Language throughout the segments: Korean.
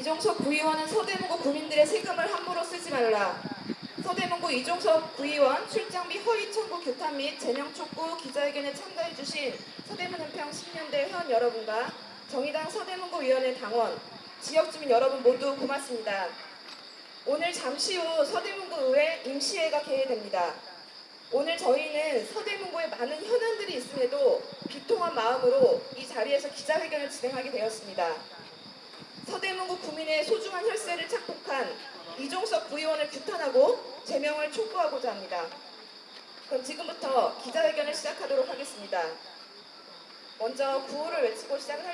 이종석 구의원은 서대문구 구민들의 세금을 함부로 쓰지 말라. 서대문구 이종석 구의원 출장비 허위 청구 규탄 및 제명 촉구 기자회견에 참가해주신 서대문은평 10년대 회원 여러분과 정의당 서대문구 위원회 당원, 지역주민 여러분 모두 고맙습니다. 오늘 잠시 후 서대문구 의회 임시회가 개회됩니다. 오늘 저희는 서대문구에 많은 현안들이 있음에도 비통한 마음으로 이 자리에서 기자회견을 진행하게 되었습니다. 서대문구 구민의 소중한 혈세를 착복한 이종석 구의원을 규탄하고 제명을 촉구하고자 합니다. 그럼 지금부터 기자회견을 시작하도록 하겠습니다. 먼저 구호를 외치고 시작을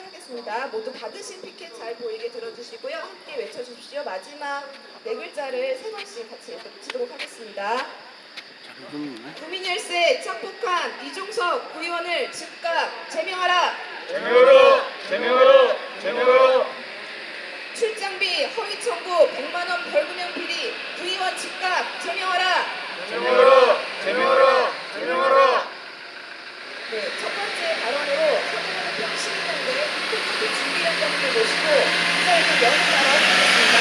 하겠습니다. 모두 받으신 피켓 잘 보이게 들어주시고요. 함께 외쳐주십시오. 마지막 네 글자를 세 번씩 같이 외치도록 하겠습니다. 구민 혈세 착복한 이종석 구의원을 즉각 제명하라. 제명하라! 제명하라! 제명하라! 출장비 허위 청구 100만원 벌금형 비리 구의원 즉각 제명하라. 제명하라! 제명하라! 제명하라! 네, 첫 번째 발언으로 서대문은평 12년대 국토교통 준비위원장님을 모시고 기자회견 연설하러 하겠습니다.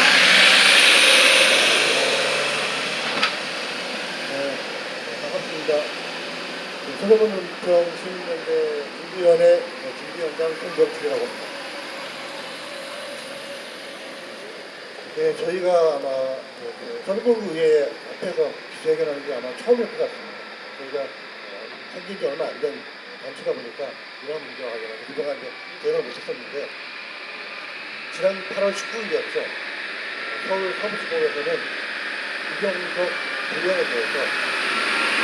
반갑습니다. 서대문은평 12년대 준비위원회 준비위원장 손정필이라고 합니다. 네, 저희가 아마 서대문구의회 앞에서 기자회견하는 게 아마 처음일 것 같습니다. 저희가 생긴 지 얼마 안 된 단체다 보니까 이런 문제가 가지고 그동안 이제 대응을 못했었는데 지난 8월 19일이었죠. 서울 서부지법에서는 이종석 구의원에 대해서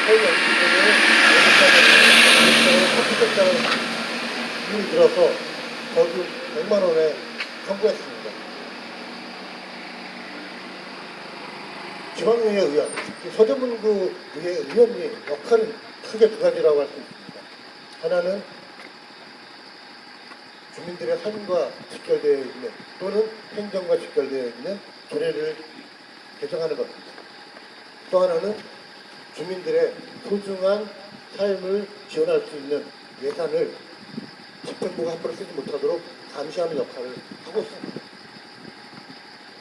서울 영수증을 합의했다는 이유를 들어서 벌금 100만 원에 청구했습니다. 지방의회 의원, 특히 서대문구 의회 의원의 역할은 크게 두 가지라고 할 수 있습니다. 하나는 주민들의 삶과 직결되어 있는 또는 행정과 직결되어 있는 조례를 개정하는 것입니다. 또 하나는 주민들의 소중한 삶을 지원할 수 있는 예산을 집행부가 함부로 쓰지 못하도록 감시하는 역할을 하고 있습니다.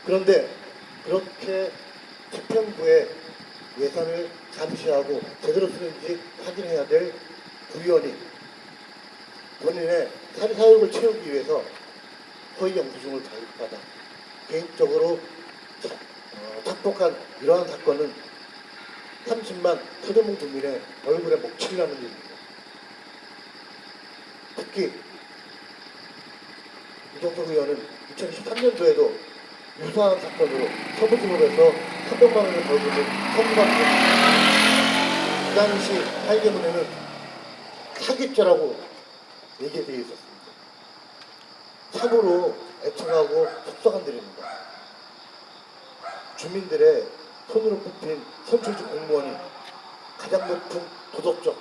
그런데 그렇게 집행부의 예산을 감시하고 제대로 쓰는지 확인해야 될 구의원이 본인의 사회사역을 채우기 위해서 허위 영수증을 발급받아 개인적으로 착복한 이러한 사건은 30만 서대문 국민의 얼굴에 먹칠을 하는 일입니다. 특히 이종석 의원은 2013년도에도 유사한 사건으로 서부지법에서 300만 원의 벌금을 청구받고 그 당시 사회계문에는 사기죄라고 얘기되어 있었습니다. 참으로 애통하고 속상한 일입니다. 주민들의 손으로 뽑힌 선출직 공무원이 가장 높은 도덕적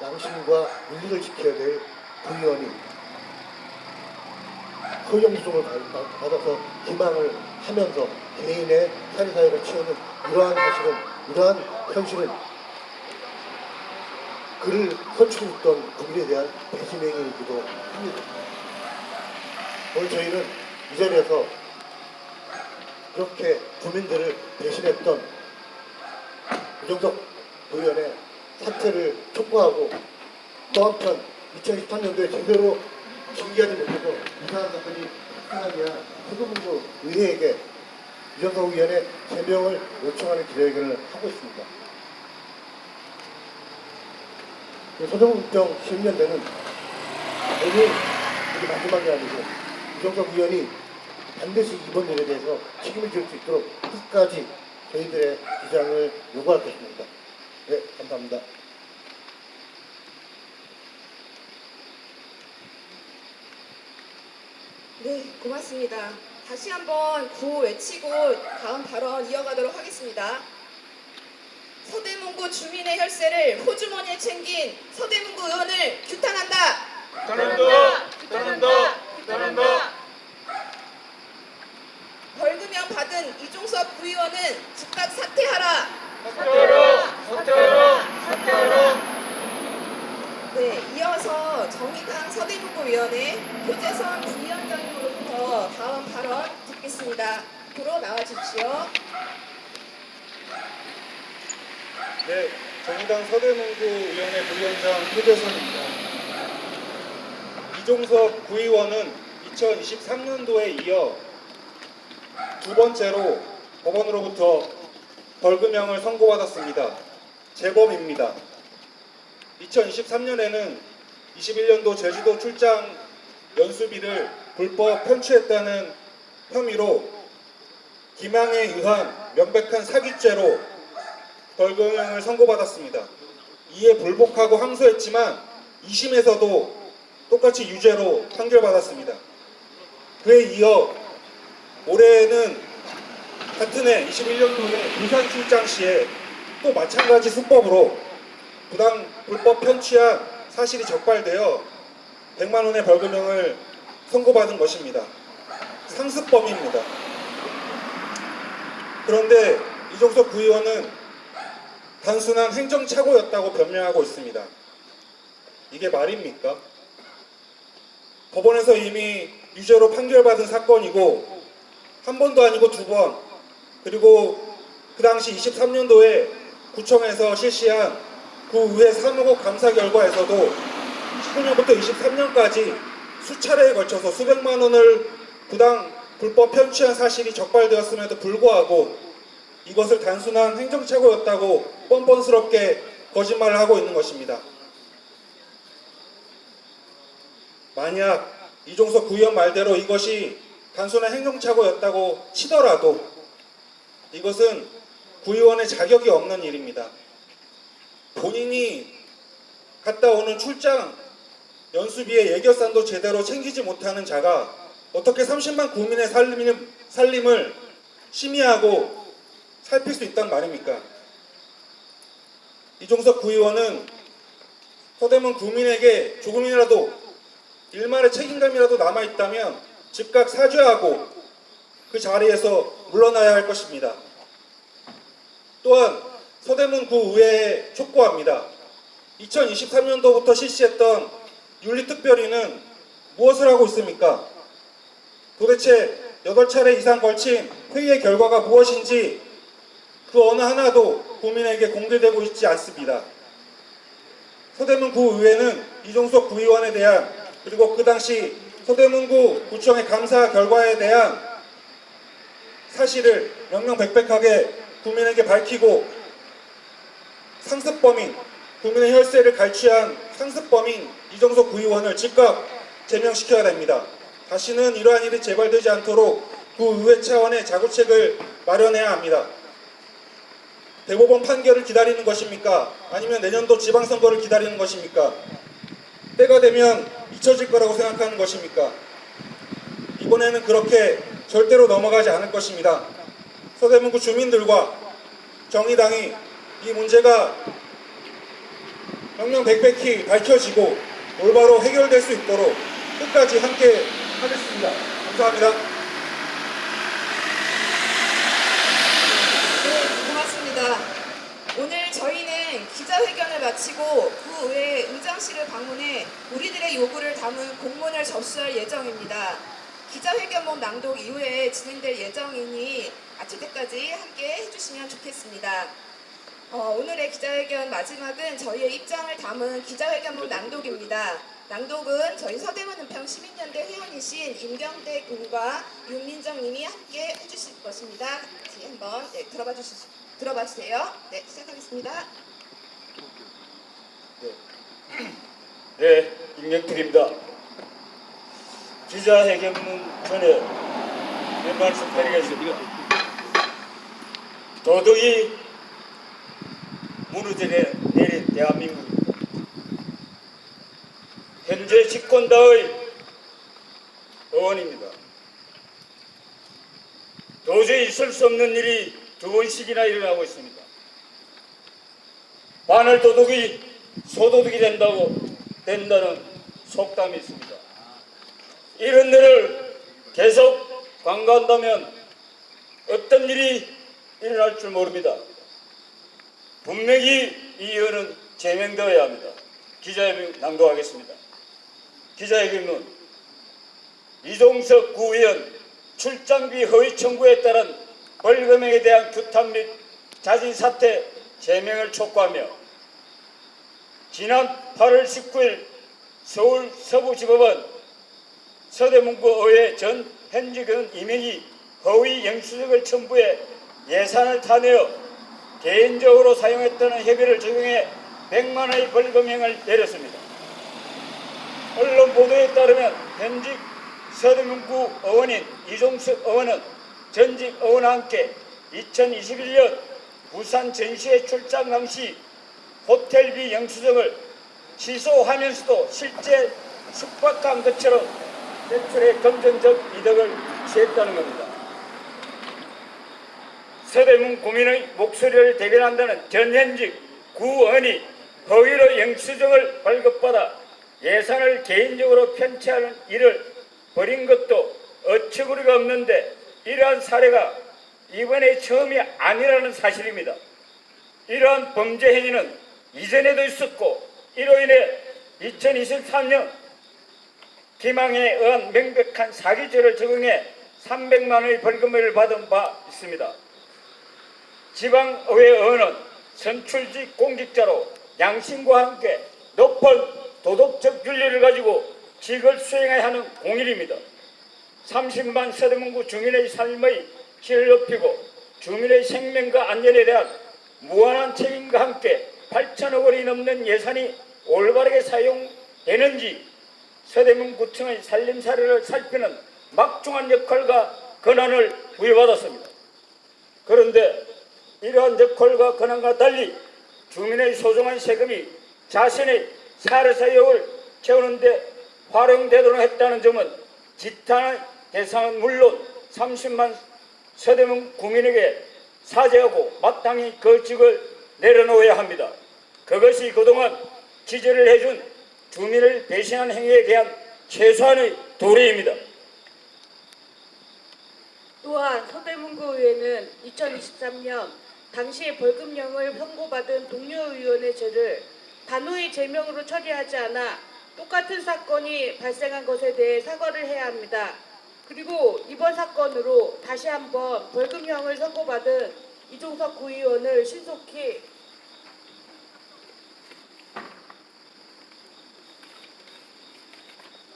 양심과 윤리를 지켜야 될 구의원이 허위영수증을 받아서 기망을 하면서 개인의 사회사역을 채우는 이러한 현실은 그를 선출했던 국민에 대한 배신행위이기도 합니다. 오늘 저희는 이 자리에서 그렇게 국민들을 배신했던 이종석 의원의 사퇴를 촉구하고 또 한편 2013년도에 제대로 징계하지 못해서 이상한 사건이 발생하게 한 서대문구 의회에게 이종석 의원의 제명을 요청하는 기자회견을 하고 있습니다. 서대문은평 10년대는 오늘 이게 마지막이 아니고 이종석 의원이 반드시 이번 일에 대해서 책임을 질 수 있도록 끝까지 저희들의 주장을 요구할 것입니다. 네, 감사합니다. 네, 고맙습니다. 다시 한번 구호 외치고 다음 발언 이어가도록 하겠습니다. 서대문구 주민의 혈세를 호주머니에 챙긴 서대문구 의원을 규탄한다. 규탄한다! 규탄한다! 규탄한다! 벌금형 받은 이종석 구의원은 즉각 사퇴하라. 사퇴하라! 사퇴하라! 사퇴하라! 네, 이어서 정의당 서대문구위원회 표재선 부위원장으로부터 다음 발언 듣겠습니다. 앞으로 나와주십시오. 네, 정의당 서대문구 위원회 부위원장 표재선입니다. 이종석 구의원은 2023년도에 이어 두 번째로 법원으로부터 벌금형을 선고받았습니다. 재범입니다. 2023년에는 21년도 제주도 출장 연수비를 불법 편취했다는 혐의로 기망에 의한 명백한 사기죄로 벌금형을 선고받았습니다. 이에 불복하고 항소했지만 2심에서도 똑같이 유죄로 판결받았습니다. 그에 이어 올해는 같은 해 21년도에 부산 출장 시에 또 마찬가지 수법으로 부당 불법 편취한 사실이 적발되어 100만 원의 벌금형을 선고받은 것입니다. 상습범입니다. 그런데 이종석 구의원은 단순한 행정착오였다고 변명하고 있습니다. 이게 말입니까? 법원에서 이미 유죄로 판결받은 사건이고 한 번도 아니고 두 번, 그리고 그 당시 23년도에 구청에서 실시한 구의회 사무국 감사 결과에서도 19년부터 23년까지 수차례에 걸쳐서 수백만 원을 부당 불법 편취한 사실이 적발되었음에도 불구하고 이것을 단순한 행정착오였다고 뻔뻔스럽게 거짓말을 하고 있는 것입니다. 만약 이종석 구의원 말대로 이것이 단순한 행정착오였다고 치더라도 이것은 구의원의 자격이 없는 일입니다. 본인이 갔다 오는 출장 연수비의 예결산도 제대로 챙기지 못하는 자가 어떻게 30만 국민의 살림을 심의하고 살필 수 있단 말입니까? 이종석 구의원은 서대문 구민에게 조금이라도 일말의 책임감이라도 남아있다면 즉각 사죄하고 그 자리에서 물러나야 할 것입니다. 또한 서대문구 의회에 촉구합니다. 2023년도부터 실시했던 윤리특별위는 무엇을 하고 있습니까? 도대체 8차례 이상 걸친 회의의 결과가 무엇인지 그 어느 하나도 국민에게 공개되고 있지 않습니다. 서대문구 의회는 이종석 구의원에 대한 그리고 그 당시 서대문구 구청의 감사 결과에 대한 사실을 명명백백하게 국민에게 밝히고 상습범인, 국민의 혈세를 갈취한 상습범인 이종석 구의원을 즉각 제명시켜야 됩니다. 다시는 이러한 일이 재발되지 않도록 구의회 차원의 자구책을 마련해야 합니다. 대법원 판결을 기다리는 것입니까? 아니면 내년도 지방선거를 기다리는 것입니까? 때가 되면 잊혀질 거라고 생각하는 것입니까? 이번에는 그렇게 절대로 넘어가지 않을 것입니다. 서대문구 주민들과 정의당이 이 문제가 명명백백히 밝혀지고 올바로 해결될 수 있도록 끝까지 함께 하겠습니다. 감사합니다. 네, 고맙습니다. 오늘 저희는 기자회견을 마치고 구의회 의장실을 방문해 우리들의 요구를 담은 공문을 접수할 예정입니다. 기자회견문 낭독 이후에 진행될 예정이니 마칠 때까지 함께 해주시면 좋겠습니다. 오늘의 기자회견 마지막은 저희의 입장을 담은 기자회견문 낭독입니다. 낭독은 저희 서대문 은평 시민연대 회원이신 임경대 군과 윤민정 님이 함께 해주실 것입니다. 같이 한번 들어봐 주세요. 네, 시작하겠습니다. 네, 임경택입니다. 기자회견문 전에 몇 말씀 드리겠습니다. 도덕이 무너져 내린 대한민국, 현재 집권당의 의원입니다. 도저히 있을 수 없는 일이 두 번씩이나 일어나고 있습니다. 반을 도둑이 소도둑이 된다는 속담이 있습니다. 이런 일을 계속 강구한다면 어떤 일이 일어날 줄 모릅니다. 분명히 이 의원은 제명되어야 합니다. 기자회견 낭독하겠습니다. 기자회견문 이종석 구의원 출장비 허위 청구에 따른 벌금액에 대한 규탄 및 자진 사퇴 제명을 촉구하며 지난 8월 19일 서울 서부지법은 서대문구의회 전 현직원 이명희 허위 영수증을 첨부해 예산을 타내어 개인적으로 사용했다는 혐의를 적용해 100만 원의 벌금형을 내렸습니다. 언론 보도에 따르면 현직 서대문구 의원인 이종석 의원은 전직 의원과 함께 2021년 부산 전시회 출장 당시 호텔비 영수증을 취소하면서도 실제 숙박한 것처럼 대출의 금전적 이득을 취했다는 겁니다. 서대문 구민의 목소리를 대변한다는 전현직 구의원이 허위로 영수증을 발급받아 예산을 개인적으로 편취하는 일을 벌인 것도 어처구니가 없는데 이러한 사례가 이번에 처음이 아니라는 사실입니다. 이러한 범죄 행위는 이전에도 있었고 이로 인해 2023년 기망에 의한 명백한 사기죄를 적용해 300만 원의 벌금을 받은 바 있습니다. 지방의회 의원은 선출직 공직자로 양심과 함께 높은 도덕적 윤리를 가지고 직을 수행해야 하는 공일입니다. 30만 서대문구 주민의 삶의 질을 높이고 주민의 생명과 안전에 대한 무한한 책임과 함께 8천억 원이 넘는 예산이 올바르게 사용되는지 서대문구청의 살림살이를 살피는 막중한 역할과 권한을 부여받았습니다. 그런데 이러한 역할과 권한과 달리 주민의 소중한 세금이 자신의 사례사역을 채우는 데 활용되도록 했다는 점은 지탄의 대상은 물론 30만 서대문 국민에게 사죄하고 마땅히 그 직을 내려놓아야 합니다. 그것이 그동안 지지를 해준 주민을 배신한 행위에 대한 최소한의 도리입니다. 또한 서대문구의회는 2023년 당시에 벌금형을 선고받은 동료 의원의 죄를 단호히 제명으로 처리하지 않아 똑같은 사건이 발생한 것에 대해 사과를 해야 합니다. 그리고 이번 사건으로 다시 한번 벌금형을 선고받은 이종석 구의원을 신속히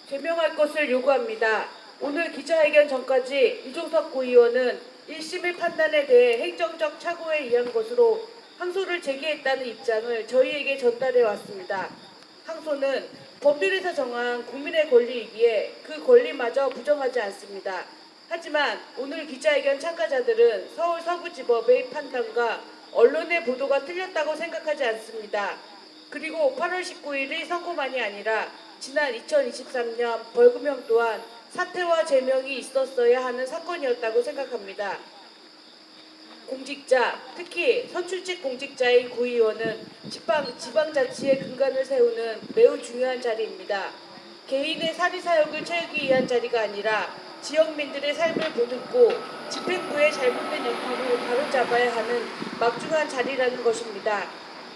제명할 것을 요구합니다. 오늘 기자회견 전까지 이종석 구의원은 1심의 판단에 대해 행정적 착오에 의한 것으로 항소를 제기했다는 입장을 저희에게 전달해 왔습니다. 항소는 법률에서 정한 국민의 권리이기에 그 권리마저 부정하지 않습니다. 하지만 오늘 기자회견 참가자들은 서울 서부지법의 판단과 언론의 보도가 틀렸다고 생각하지 않습니다. 그리고 8월 19일의 선고만이 아니라 지난 2023년 벌금형 또한 사퇴와 제명이 있었어야 하는 사건이었다고 생각합니다. 공직자, 특히 선출직 공직자의 구의원은 지방자치의 근간을 세우는 매우 중요한 자리입니다. 개인의 사리사욕을 채우기 위한 자리가 아니라 지역민들의 삶을 보듬고 집행부의 잘못된 역할을 바로잡아야 하는 막중한 자리라는 것입니다.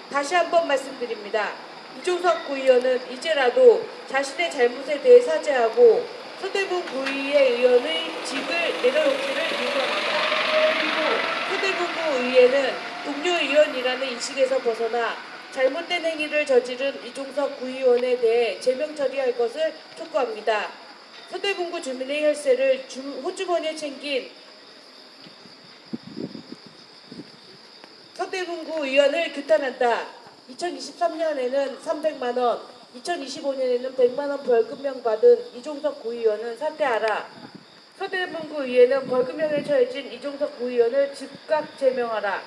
다시 한번 말씀드립니다. 이종석 구의원은 이제라도 자신의 잘못에 대해 사죄하고 서대문 구의회 의원의 직을 내려놓기를 요구합니다. 그리고 서대문구 의회는 동료 의원이라는 인식에서 벗어나 잘못된 행위를 저지른 이종석 구의원에 대해 제명 처리할 것을 촉구합니다. 서대문구 주민의 혈세를 호주머니에 챙긴 서대문구 의원을 규탄한다. 2023년에는 300만 원, 2025년에는 100만 원 벌금형 받은 이종석 구의원은 사퇴하라. 서대문구 의회는 벌금형에 처해진 이종석 구의원을 즉각 제명하라.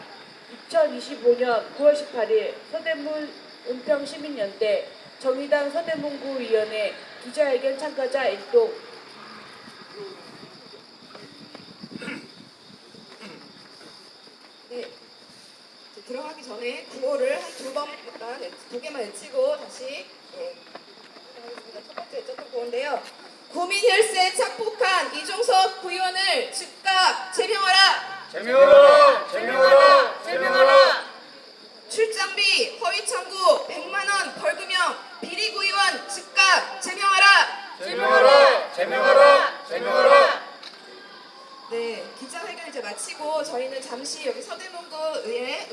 2025년 9월 18일 서대문 은평시민연대 정의당 서대문구 의원회 기자회견 참가자 일동. 네. 들어가기 전에 구호를 한 두 개만 외치고 다시 하겠습니다. 첫 번째 외쳤던 구호인데요. 국민 혈세 착복한 이종석 구의원을 즉각 제명하라. 제명하라! 제명하라! 제명하라! 출장비 허위 청구 100만 원 벌금형 비리 구의원 즉각 제명하라. 제명하라! 제명하라! 제명하라! 네, 기자회견 이제 마치고 저희는 잠시 여기 서대문구 의회